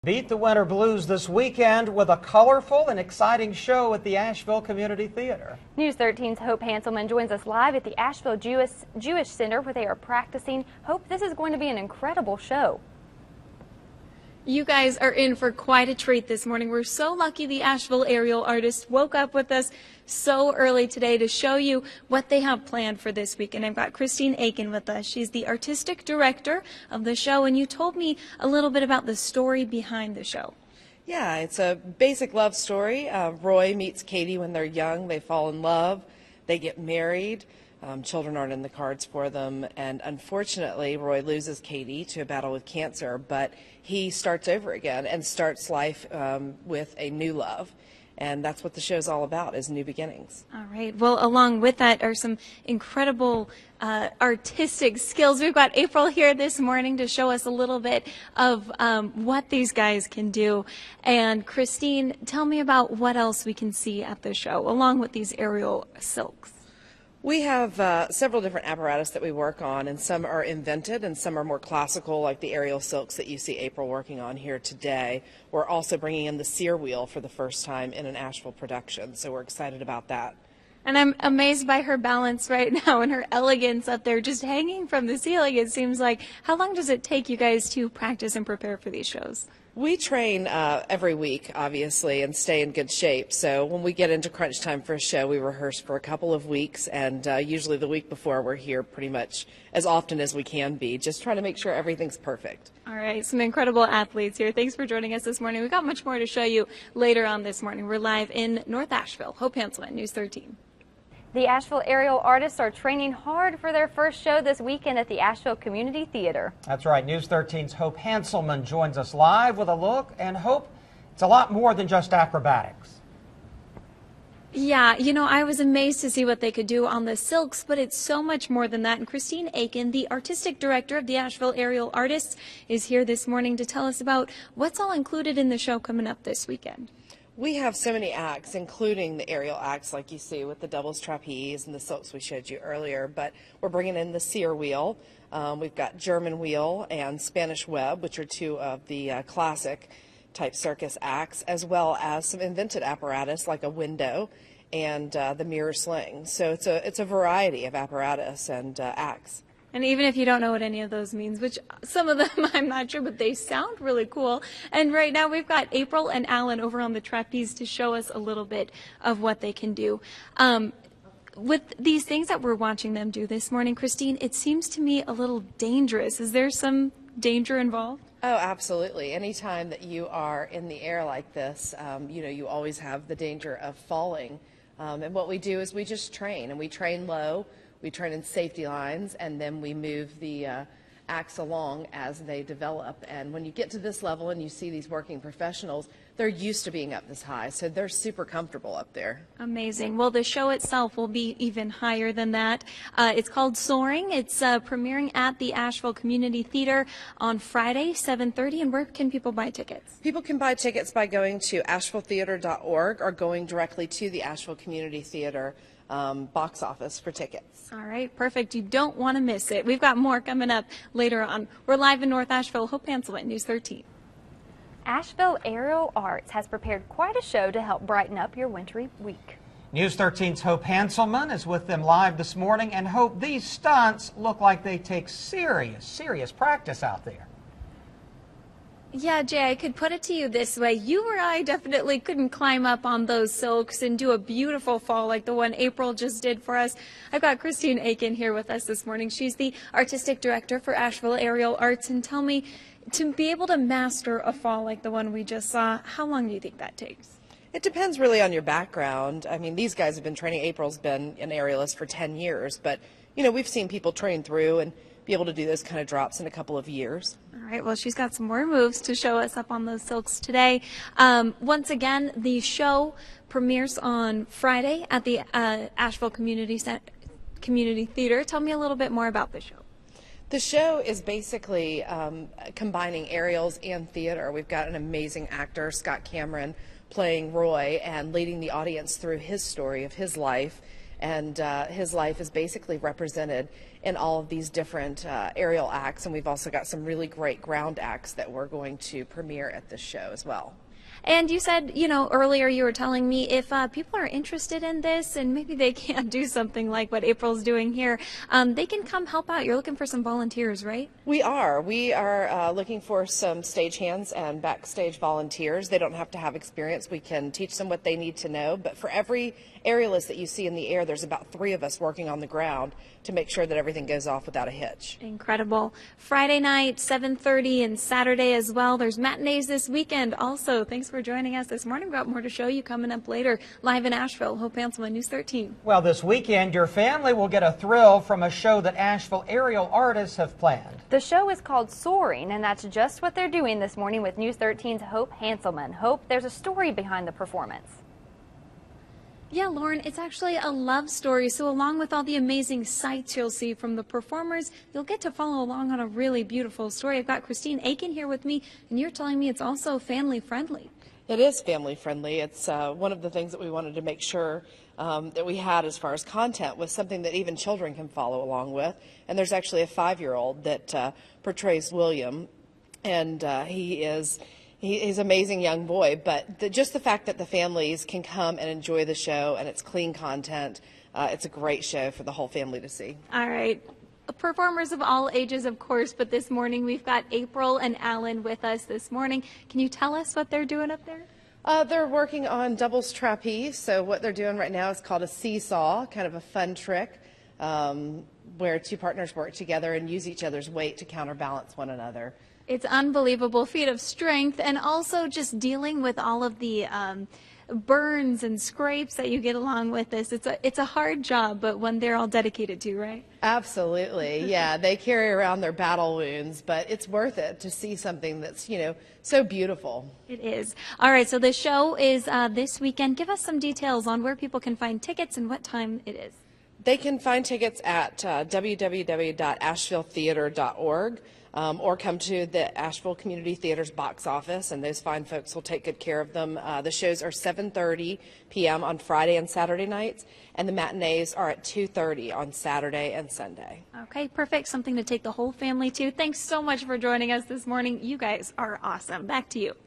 Beat the winter blues this weekend with a colorful and exciting show at the Asheville Community Theater. News 13's Hope Hanselman joins us live at the Asheville Jewish Center where they are practicing. Hope, this is going to be an incredible show. You guys are in for quite a treat this morning. We're so lucky the Asheville Aerial Artists woke up with us so early today to show you what they have planned for this week. And I've got Christine Aiken with us. She's the artistic director of the show, and you told me a little bit about the story behind the show. Yeah, it's a basic love story. Roy meets Katie when they're young. They fall in love. They get married. Children aren't in the cards for them, and unfortunately Roy loses Katie to a battle with cancer, but he starts over again and starts life with a new love. And that's what the show's all about, is new beginnings. All right. Well, along with that are some incredible artistic skills. We've got April here this morning to show us a little bit of what these guys can do. And Christine, tell me about what else we can see at the show, along with these aerial silks. We have several different apparatus that we work on, and some are invented and some are more classical, like the aerial silks that you see April working on here today. We're also bringing in the sear wheel for the first time in an Asheville production, so we're excited about that. And I'm amazed by her balance right now and her elegance up there, just hanging from the ceiling, it seems like. How long does it take you guys to practice and prepare for these shows? We train every week, obviously, and stay in good shape. So when we get into crunch time for a show, we rehearse for a couple of weeks, and usually the week before we're here pretty much as often as we can be, just trying to make sure everything's perfect. All right, some incredible athletes here. Thanks for joining us this morning. We've got much more to show you later on this morning. We're live in North Asheville. Hope Hanselman, News 13. The Asheville Aerial Artists are training hard for their first show this weekend at the Asheville Community Theater. That's right. News 13's Hope Hanselman joins us live with a look. And Hope, it's a lot more than just acrobatics. Yeah, you know, I was amazed to see what they could do on the silks, but it's so much more than that. And Christine Aiken, the artistic director of the Asheville Aerial Artists, is here this morning to tell us about what's all included in the show coming up this weekend. We have so many acts, including the aerial acts like you see with the doubles trapeze and the silks we showed you earlier, but we're bringing in the sear wheel. We've got German wheel and Spanish web, which are two of the classic type circus acts, as well as some invented apparatus like a window and the mirror sling. So it's a variety of apparatus and acts. And even if you don't know what any of those means, which some of them I'm not sure, but they sound really cool. And right now we've got April and Alan over on the trapeze to show us a little bit of what they can do. With these things that we're watching them do this morning, Christine, it seems to me a little dangerous. Is there some danger involved? Oh, absolutely. Anytime that you are in the air like this, you know, you always have the danger of falling. And what we do is we just train, and we train low. We train in safety lines, and then we move the acts along as they develop. And when you get to this level and you see these working professionals, they're used to being up this high, so they're super comfortable up there. Amazing. Well, the show itself will be even higher than that. It's called Soaring. It's premiering at the Asheville Community Theater on Friday, 7:30. And where can people buy tickets? People can buy tickets by going to ashevilletheater.org or going directly to the Asheville Community Theater box office for tickets. All right, perfect. You don't want to miss it. We've got more coming up later on. We're live in North Asheville. Hope Hanselman, News 13. Asheville Aerial Arts has prepared quite a show to help brighten up your wintry week. News 13's Hope Hanselman is with them live this morning. And Hope, these stunts look like they take serious practice out there. Yeah, Jay, I could put it to you this way. You or I definitely couldn't climb up on those silks and do a beautiful fall like the one April just did for us. I've got Christine Aiken here with us this morning. She's the artistic director for Asheville Aerial Arts. And tell me, to be able to master a fall like the one we just saw, how long do you think that takes? It depends really on your background. I mean, these guys have been training. April's been an aerialist for 10 years, but, you know, we've seen people train through and be able to do those kind of drops in a couple of years. All right, well, she's got some more moves to show us up on those silks today. Once again, the show premieres on Friday at the Asheville Community Theater. Tell me a little bit more about the show. The show is basically combining aerials and theater. We've got an amazing actor, Scott Cameron, playing Roy and leading the audience through his story of his life and his life is basically represented in all of these different aerial acts, and we've also got some really great ground acts that we're going to premiere at this show as well. And you said, you know, earlier you were telling me if people are interested in this and maybe they can't do something like what April's doing here, they can come help out. You're looking for some volunteers, right? We are. We are looking for some stagehands and backstage volunteers. They don't have to have experience. We can teach them what they need to know. But for every aerialist that you see in the air, there's about 3 of us working on the ground to make sure that everything goes off without a hitch. Incredible. Friday night, 7:30, and Saturday as well. There's matinees this weekend also. Thanks for joining us this morning. We've got more to show you coming up later. Live in Asheville, Hope Hanselman, News 13. Well, this weekend, your family will get a thrill from a show that Asheville Aerial Artists have planned. The show is called Soaring, and that's just what they're doing this morning with News 13's Hope Hanselman. Hope, there's a story behind the performance. Yeah, Lauren, it's actually a love story. So along with all the amazing sights you'll see from the performers, you'll get to follow along on a really beautiful story. I've got Christine Aiken here with me, and you're telling me it's also family friendly. It is family friendly. It's one of the things that we wanted to make sure that we had as far as content was something that even children can follow along with. And there's actually a 5-year-old that portrays William, and he's an amazing young boy, but just the fact that the families can come and enjoy the show and it's clean content, it's a great show for the whole family to see. All right. Performers of all ages, of course, but this morning we've got April and Alan with us this morning. Can you tell us what they're doing up there? They're working on doubles trapeze, so what they're doing right now is called a seesaw, kind of a fun trick where 2 partners work together and use each other's weight to counterbalance one another. It's unbelievable feat of strength, and also just dealing with all of the burns and scrapes that you get along with this. It's a hard job, but one they're all dedicated to, right? Absolutely, yeah. They carry around their battle wounds, but it's worth it to see something that's, you know, so beautiful. It is. All right, so the show is this weekend. Give us some details on where people can find tickets and what time it is. They can find tickets at www.ashevilletheater.org. Or come to the Asheville Community Theater's box office, and those fine folks will take good care of them. The shows are 7:30 p.m. on Friday and Saturday nights, and the matinees are at 2:30 on Saturday and Sunday. Okay, perfect. Something to take the whole family to. Thanks so much for joining us this morning. You guys are awesome. Back to you.